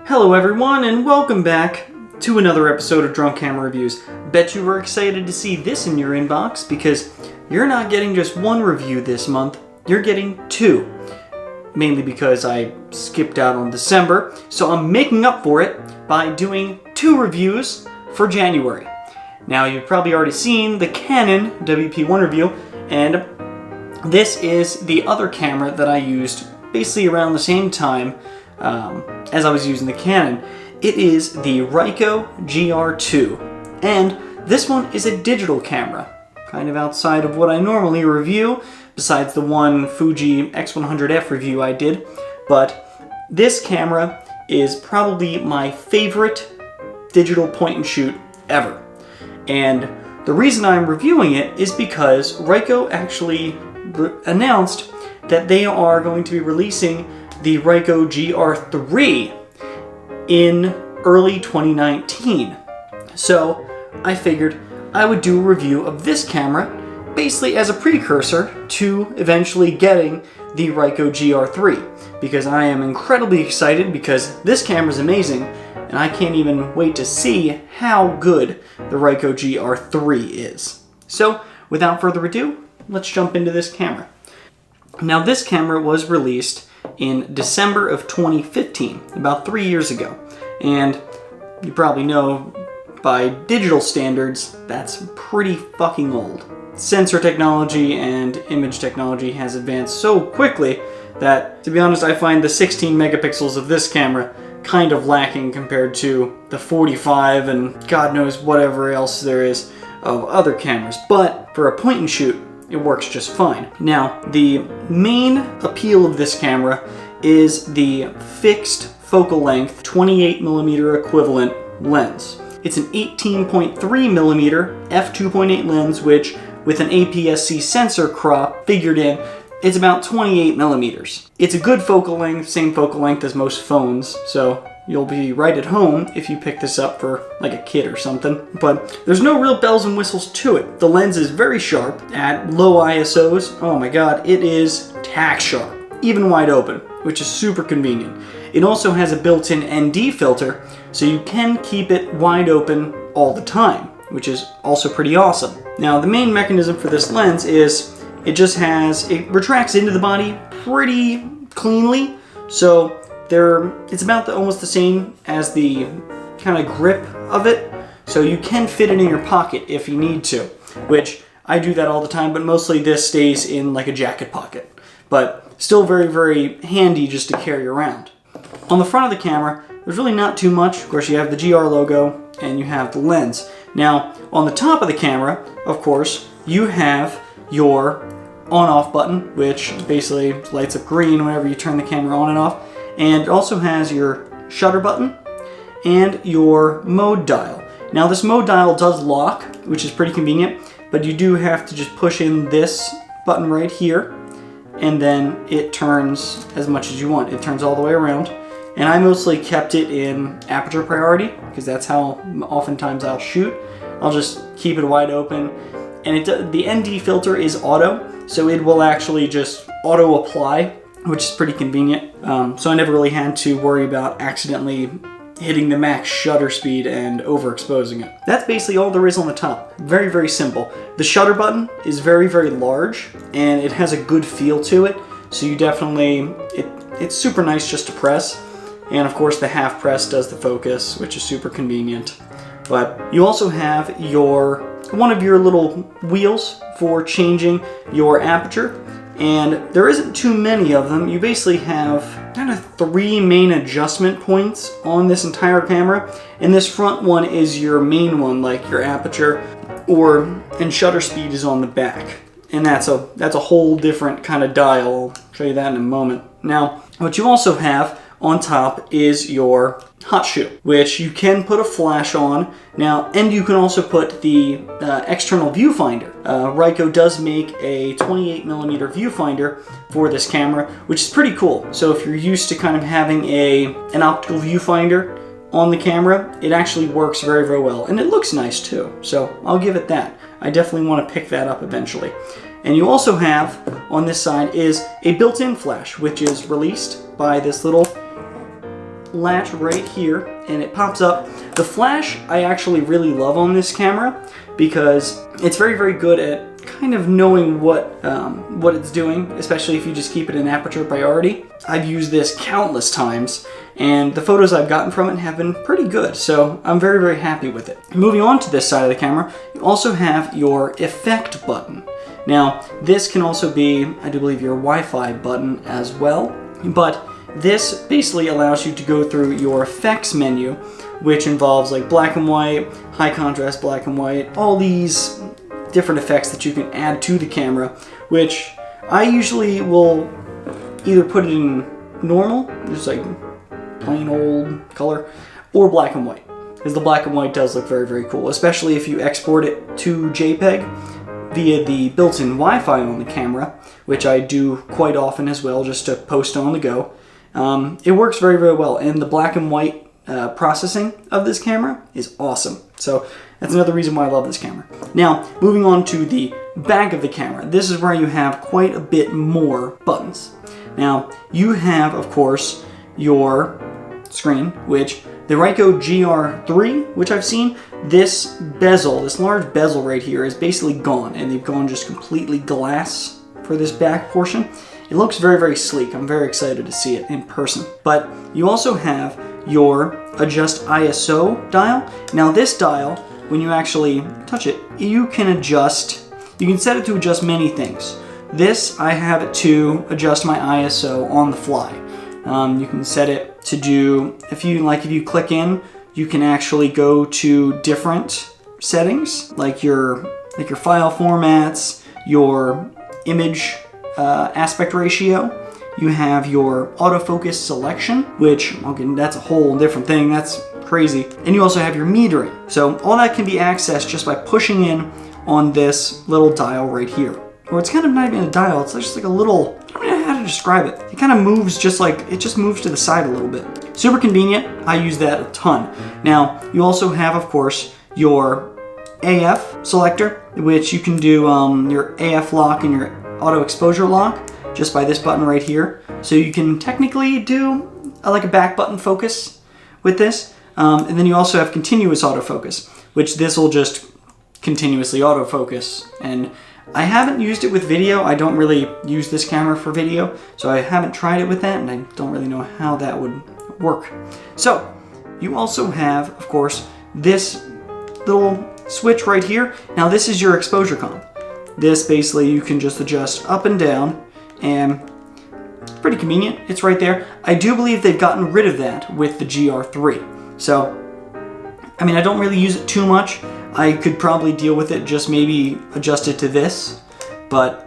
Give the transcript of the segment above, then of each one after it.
Hello everyone, and welcome back to another episode of Drunk Camera Reviews. Bet you were excited to see this in your inbox because you're not getting just one review this month, you're getting two. Mainly because I skipped out on December, so I'm making up for it by doing two reviews for January. Now you've probably already seen the Canon WP1 review, and this is the other camera that I used basically around the same time as I was using the Canon. It is the Ricoh GRII, and this one is a digital camera, kind of outside of what I normally review, besides the one Fuji X100F review I did. But this camera is probably my favorite digital point and shoot ever. And the reason I'm reviewing it is because Ricoh actually announced that they are going to be releasing the Ricoh GR3 in early 2019. So I figured I would do a review of this camera basically as a precursor to eventually getting the Ricoh GR3, because I am incredibly excited because this camera is amazing and I can't even wait to see how good the Ricoh GR3 is. So without further ado, let's jump into this camera. Now this camera was released in December of 2015, about 3 years ago. And you probably know, by digital standards, that's pretty fucking old. Sensor technology and image technology has advanced so quickly that, to be honest, I find the 16 megapixels of this camera kind of lacking compared to the 45 and God knows whatever else there is of other cameras. But for a point and shoot, it works just fine. Now, the main appeal of this camera is the fixed focal length 28mm equivalent lens. It's an 18.3mm f2.8 lens, which with an APS-C sensor crop figured in, it's about 28mm. It's a good focal length, same focal length as most phones, so you'll be right at home if you pick this up for like a kid or something. But there's no real bells and whistles to it. The lens is very sharp at low ISOs. Oh my god, it is tack sharp, even wide open, which is super convenient. It also has a built-in ND filter, so you can keep it wide open all the time, which is also pretty awesome. Now the main mechanism for this lens is it retracts into the body pretty cleanly, so it's about almost the same as the kind of grip of it, so you can fit it in your pocket if you need to, which I do that all the time, but mostly this stays in like a jacket pocket, but still very, very handy just to carry around. On the front of the camera, there's really not too much. Of course, you have the GR logo and you have the lens. Now, on the top of the camera, of course, you have your on-off button, which basically lights up green whenever you turn the camera on and off. And it also has your shutter button and your mode dial. Now this mode dial does lock, which is pretty convenient, but you do have to just push in this button right here, and then it turns as much as you want. It turns all the way around. And I mostly kept it in aperture priority, because that's how oftentimes I'll shoot. I'll just keep it wide open. And the ND filter is auto, so it will actually just auto apply, which is pretty convenient. So I never really had to worry about accidentally hitting the max shutter speed and overexposing it. That's basically all there is on the top. Very, very simple. The shutter button is very, very large, and it has a good feel to it. So you definitely, it's super nice just to press. And of course the half press does the focus, which is super convenient. But you also have one of your little wheels for changing your aperture. And there isn't too many of them. You basically have kind of three main adjustment points on this entire camera. And this front one is your main one, like your aperture, and shutter speed is on the back. And that's a whole different kind of dial. I'll show you that in a moment. Now, what you also have on top is your hot shoe, which you can put a flash on now, and you can also put the external viewfinder. Ricoh does make a 28mm viewfinder for this camera, which is pretty cool. So if you're used to kind of having an optical viewfinder on the camera, it actually works very, very well, and it looks nice too. So I'll give it that. I definitely want to pick that up eventually. And you also have on this side is a built-in flash, which is released by this little latch right here, and it pops up. The flash I actually really love on this camera because it's very, very good at kind of knowing what it's doing, especially if you just keep it in aperture priority. I've used this countless times, and the photos I've gotten from it have been pretty good, so I'm very, very happy with it. Moving on to this side of the camera, you also have your effect button. Now, this can also be, I do believe, your Wi-Fi button as well, but this basically allows you to go through your effects menu, which involves like black and white, high contrast black and white, all these different effects that you can add to the camera, which I usually will either put it in normal, just like plain old color, or black and white, because the black and white does look very, very cool, especially if you export it to JPEG via the built-in Wi-Fi on the camera, which I do quite often as well, just to post on the go. It works very, very well, and the black and white processing of this camera is awesome. So that's another reason why I love this camera. Now, moving on to the back of the camera. This is where you have quite a bit more buttons. Now, you have, of course, your screen, which the Ricoh GR3, which I've seen, this bezel, this large bezel right here is basically gone, and they've gone just completely glass for this back portion. It looks very, very sleek. I'm very excited to see it in person. But you also have your adjust ISO dial. Now this dial, when you actually touch it, you can adjust, you can set it to adjust many things. This, I have it to adjust my ISO on the fly. You can set it to do, if you click in, you can actually go to different settings, like your file formats, your image aspect ratio. You have your autofocus selection, which, again, that's a whole different thing. That's crazy. And you also have your metering. So all that can be accessed just by pushing in on this little dial right here. Or it's kind of not even a dial, it's just like a little, I don't know how to describe it. It kind of moves it just moves to the side a little bit. Super convenient, I use that a ton. Now, you also have, of course, your AF selector, which you can do your AF lock and your auto exposure lock just by this button right here. So you can technically do like a back button focus with this. And then you also have continuous autofocus, which this will just continuously autofocus. And I haven't used it with video. I don't really use this camera for video, so I haven't tried it with that, and I don't really know how that would work. So you also have, of course, this little switch right here. Now this is your exposure comp. This basically you can just adjust up and down, and it's pretty convenient. It's right there. I do believe they've gotten rid of that with the GR3. So, I mean, I don't really use it too much. I could probably deal with it, just maybe adjust it to this, but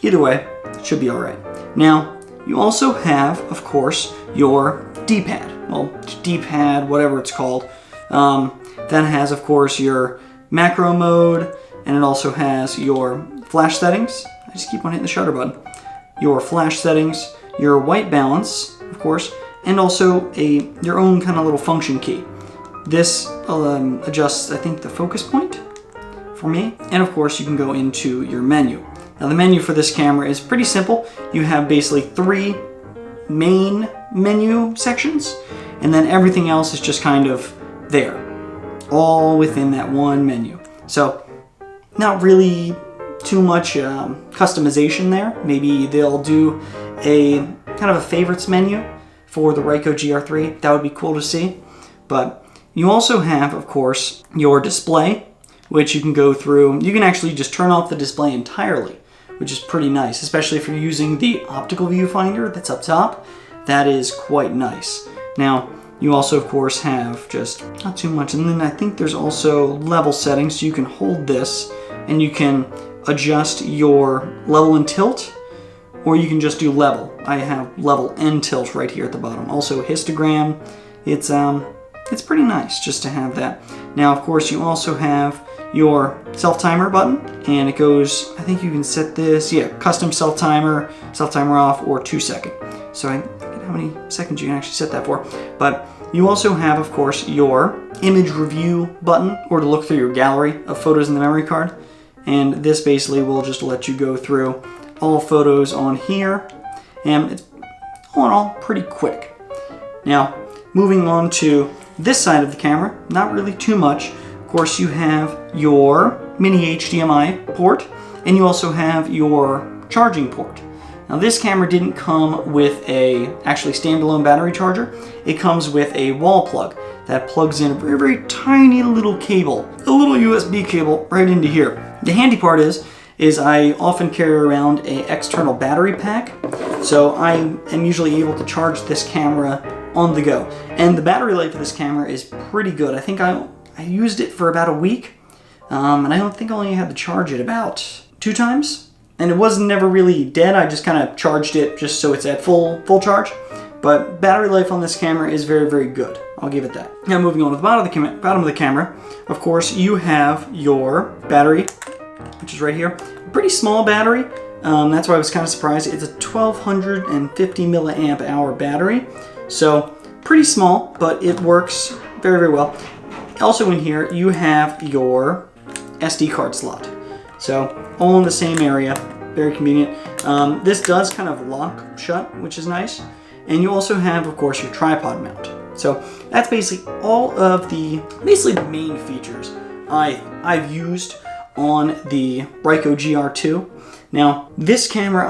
either way, it should be all right. Now, you also have, of course, your D-pad. Well, D-pad, whatever it's called. That has, of course, your macro mode, and it also has your flash settings. I just keep on hitting the shutter button. Your flash settings, your white balance, of course, and also your own kind of little function key. This adjusts, I think, the focus point for me. And of course, you can go into your menu. Now, the menu for this camera is pretty simple. You have basically 3 main menu sections, and then everything else is just kind of there, all within that one menu. So, not really too much customization there. Maybe they'll do a kind of a favorites menu for the Ricoh GR3. That would be cool to see. But you also have, of course, your display, which you can go through. You can actually just turn off the display entirely, which is pretty nice, especially if you're using the optical viewfinder that's up top. That is quite nice. Now, you also, of course, have just not too much. And then I think there's also level settings. So you can hold this and you can adjust your level and tilt, or you can just do level. I have level and tilt right here at the bottom. Also histogram. It's pretty nice just to have that. Now, of course, you also have your self-timer button, and it goes, I think you can set this, custom self-timer off, or 2 second. So I forget how many seconds you can actually set that for. But you also have, of course, your image review button, or to look through your gallery of photos in the memory card. And this basically will just let you go through all photos on here, and it's all in all pretty quick. Now, moving on to this side of the camera, not really too much. Of course, you have your mini HDMI port, and you also have your charging port. Now this camera didn't come with a actually standalone battery charger. It comes with a wall plug that plugs in a very, very tiny little cable, a little USB cable right into here. The handy part is I often carry around an external battery pack, so I am usually able to charge this camera on the go. And the battery life of this camera is pretty good. I think I used it for about a week, and I don't think I only had to charge it about 2 times. And it was never really dead. I just kind of charged it just so it's at full charge. But battery life on this camera is very, very good. I'll give it that. Now moving on to the bottom of the camera, of course, you have your battery, which is right here. Pretty small battery. That's why I was kind of surprised. It's a 1250 milliamp hour battery. So pretty small, but it works very, very well. Also in here, you have your SD card slot. So all in the same area, very convenient. This does kind of lock shut, which is nice. And you also have, of course, your tripod mount. So that's basically all of the main features I've used on the Ricoh GR2. Now, this camera,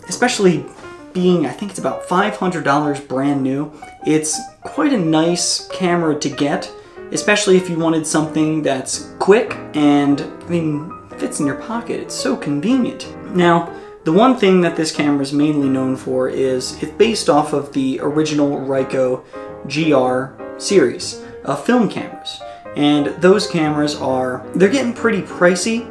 especially being, I think it's about $500 brand new, it's quite a nice camera to get, especially if you wanted something that's quick and, fits in your pocket. It's so convenient. Now, the one thing that this camera is mainly known for is it's based off of the original Ricoh GR series of film cameras. And those cameras they're getting pretty pricey.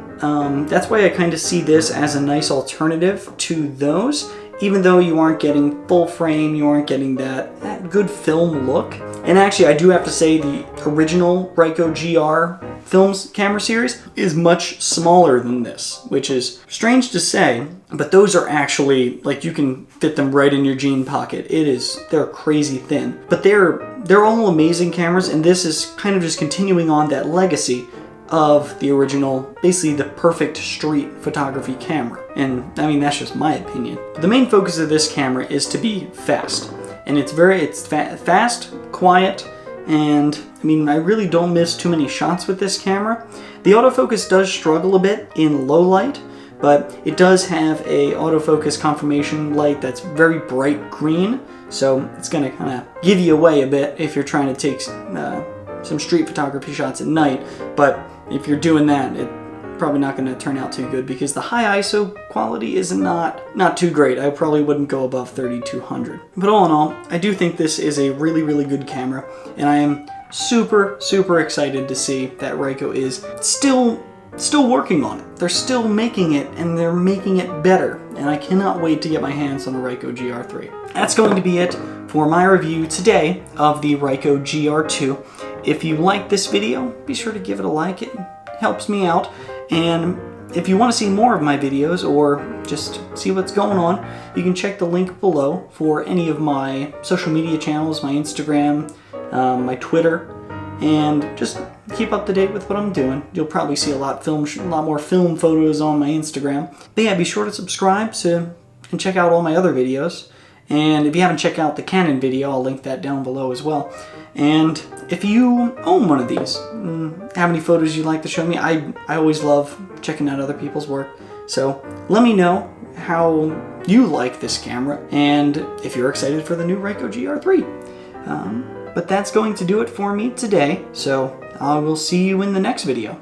That's why I kind of see this as a nice alternative to those, even though you aren't getting full frame, you aren't getting that good film look. And actually, I do have to say the original Ricoh GR films camera series is much smaller than this, which is strange to say, but those are actually, like, you can fit them right in your jean pocket. They're crazy thin, but they're all amazing cameras, and this is kind of just continuing on that legacy of the original, basically the perfect street photography camera. And that's just my opinion. The main focus of this camera is to be fast, and it's fast, quiet, and I really don't miss too many shots with this camera. The autofocus does struggle a bit in low light, but it does have a autofocus confirmation light that's very bright green, so it's going to kind of give you away a bit if you're trying to take some street photography shots at night. But if you're doing that, it's probably not going to turn out too good because the high ISO quality is not too great. I probably wouldn't go above 3200. But all in all, I do think this is a really, really good camera, and I am super, super excited to see that Ricoh is still working on it. They're still making it, and they're making it better, and I cannot wait to get my hands on a Ricoh GR3. That's going to be it for my review today of the Ricoh GR2. If you like this video, be sure to give it a like. It helps me out. And if you want to see more of my videos or just see what's going on, you can check the link below for any of my social media channels, my Instagram, my Twitter, and just keep up to date with what I'm doing. You'll probably see a lot more film photos on my Instagram. But yeah, be sure to subscribe and check out all my other videos. And if you haven't checked out the Canon video, I'll link that down below as well. And if you own one of these, have any photos you'd like to show me, I always love checking out other people's work. So let me know how you like this camera and if you're excited for the new Ricoh GR3. But that's going to do it for me today. So I will see you in the next video.